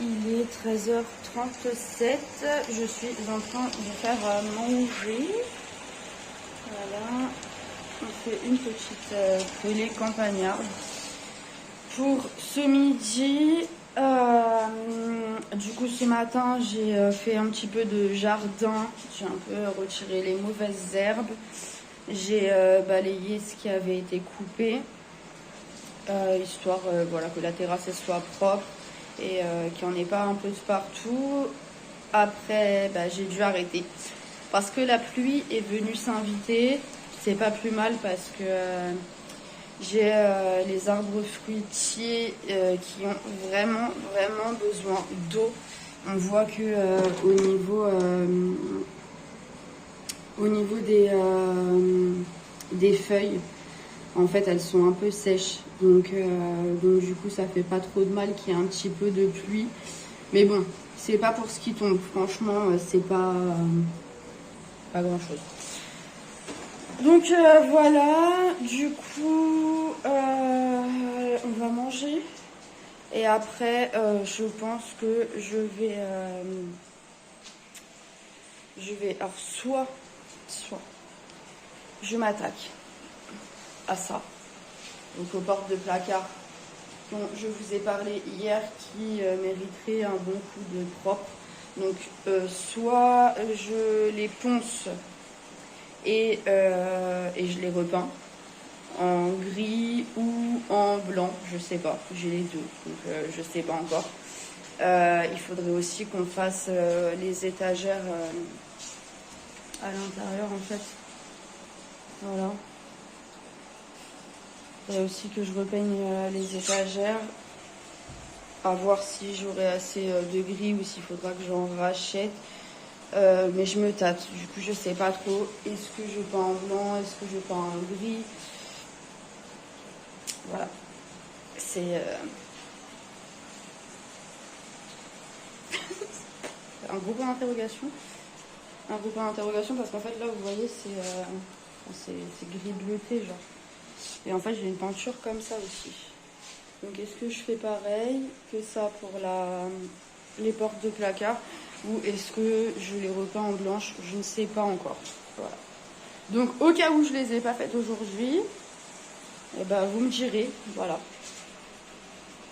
Il est 13h37, je suis en train de faire manger. Voilà, on fait une petite pelée campagnarde pour ce midi. Du coup, ce matin, j'ai fait un petit peu de jardin, j'ai un peu retiré les mauvaises herbes, j'ai balayé ce qui avait été coupé, histoire voilà, que la terrasse elle soit propre et qu'il n'y en ait pas un peu de partout. Après, j'ai dû arrêter parce que la pluie est venue s'inviter. C'est pas plus mal parce que j'ai les arbres fruitiers qui ont vraiment besoin d'eau. On voit que au niveau des feuilles, en fait, elles sont un peu sèches. Donc du coup, ça fait pas trop de mal qu'il y ait un petit peu de pluie. Mais bon, c'est pas pour ce qui tombe. Franchement, c'est pas grand chose. Donc voilà, du coup, on va manger. Et après, je pense que je vais alors soit je m'attaque à ça, donc aux portes de placard dont je vous ai parlé hier, qui mériterait un bon coup de propre. Donc soit je les ponce et je les repeins en gris ou en blanc, je sais pas, j'ai les deux, donc je sais pas encore. Il faudrait aussi qu'on fasse les étagères à l'intérieur, en fait. Voilà. Il y a aussi que je repeigne les étagères, à voir si j'aurai assez de gris ou s'il faudra que j'en rachète. Mais je me tâte, du coup je sais pas trop. Est-ce que je peins en blanc, est-ce que je peins en gris? Voilà, c'est un gros point d'interrogation. Un gros point d'interrogation parce qu'en fait là vous voyez c'est gris bleuté genre. Et en fait j'ai une peinture comme ça aussi. Donc est-ce que je fais pareil que ça pour les portes de placard ou est-ce que je les repeins en blanche? Je ne sais pas encore. Voilà. Donc au cas où je les ai pas faites aujourd'hui, et vous me direz, voilà,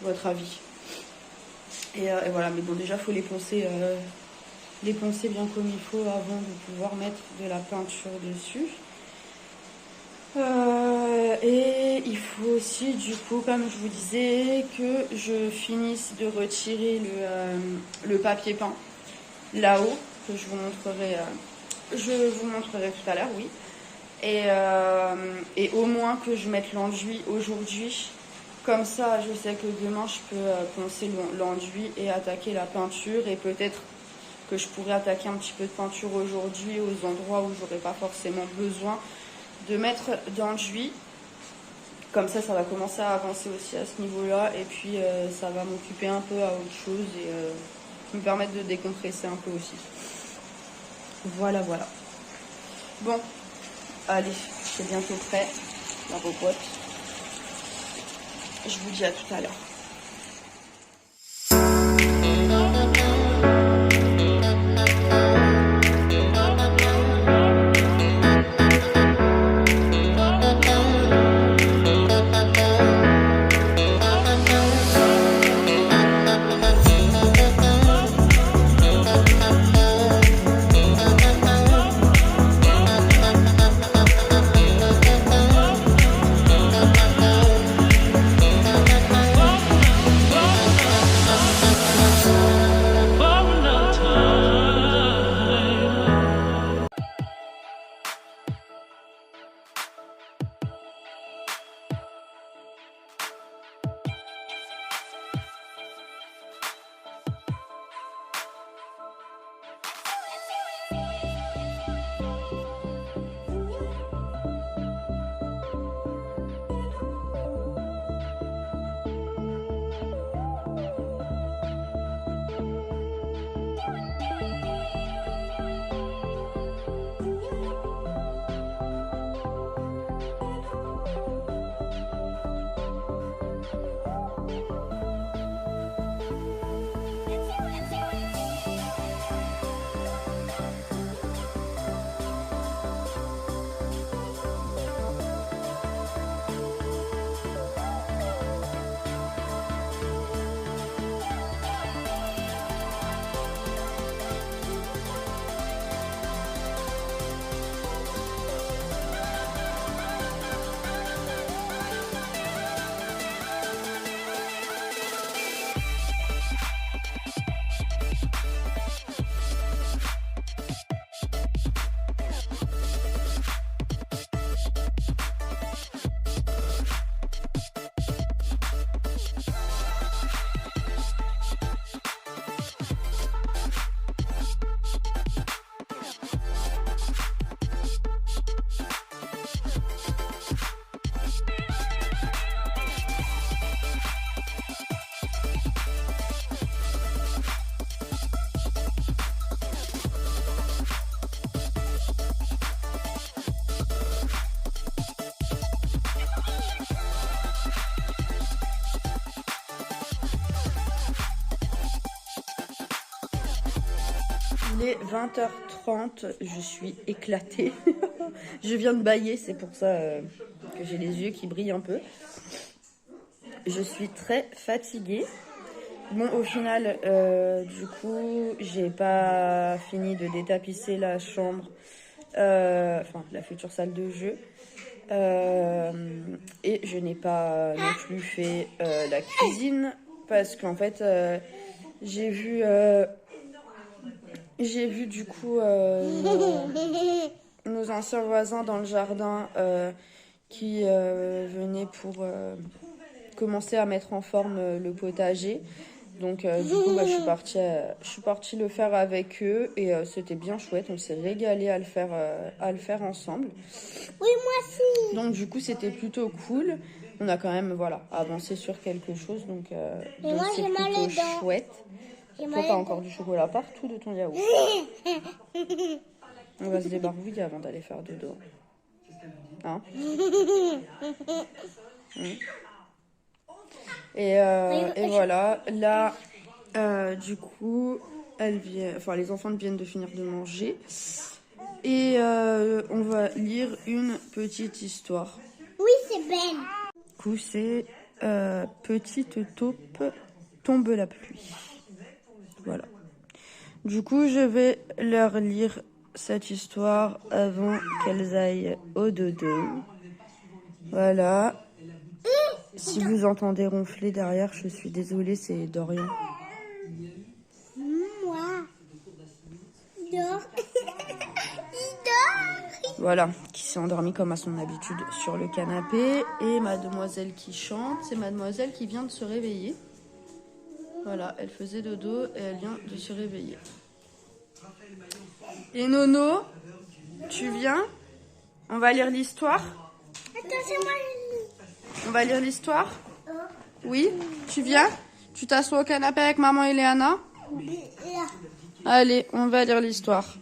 votre avis. Et voilà, mais bon déjà il faut les poncer bien comme il faut avant de pouvoir mettre de la peinture dessus. Et il faut aussi, du coup, comme je vous disais, que je finisse de retirer le papier peint là-haut, que je vous montrerai tout à l'heure, oui. Et au moins que je mette l'enduit aujourd'hui. Comme ça, je sais que demain, je peux poncer l'enduit et attaquer la peinture. Et peut-être que je pourrais attaquer un petit peu de peinture aujourd'hui aux endroits où j'aurais pas forcément besoin de mettre d'enduit. Comme ça va commencer à avancer aussi à ce niveau-là. Et puis, ça va m'occuper un peu à autre chose et me permettre de décompresser un peu aussi. Voilà. Bon, allez, c'est bientôt prêt, la repote. Je vous dis à tout à l'heure. Il est 20h30, je suis éclatée. Je viens de bâiller, c'est pour ça que j'ai les yeux qui brillent un peu. Je suis très fatiguée. Bon, au final, du coup, j'ai pas fini de détapisser la chambre, enfin la future salle de jeu. Et je n'ai pas non plus fait la cuisine parce qu'en fait, j'ai vu du coup nos anciens voisins dans le jardin qui venaient pour commencer à mettre en forme le potager. Donc du coup je suis partie le faire avec eux et c'était bien chouette, on s'est régalé à le faire ensemble. Oui, moi aussi. Donc du coup c'était plutôt cool. On a quand même avancé sur quelque chose, donc c'est plutôt chouette. Toi t'as encore du chocolat partout de ton yaourt. On va se débarbouiller avant d'aller faire dodo. Hein? Et voilà, là, du coup, les enfants viennent de finir de manger. Et on va lire une petite histoire. Oui, c'est belle. Du coup, c'est Petite taupe tombe la pluie. Voilà. Du coup, je vais leur lire cette histoire avant qu'elles aillent au dodo. Voilà. Si vous entendez ronfler derrière, je suis désolée, c'est Dorian. Moi. Il dort. Il dort. Voilà, qui s'est endormi comme à son habitude sur le canapé. Et mademoiselle qui chante, c'est mademoiselle qui vient de se réveiller. Voilà, elle faisait dodo et elle vient de se réveiller. Et Nono, tu viens? On va lire l'histoire? Attends, c'est moi. On va lire l'histoire? Oui? Tu viens? Tu t'assois au canapé avec maman et Léana? Allez, on va lire l'histoire.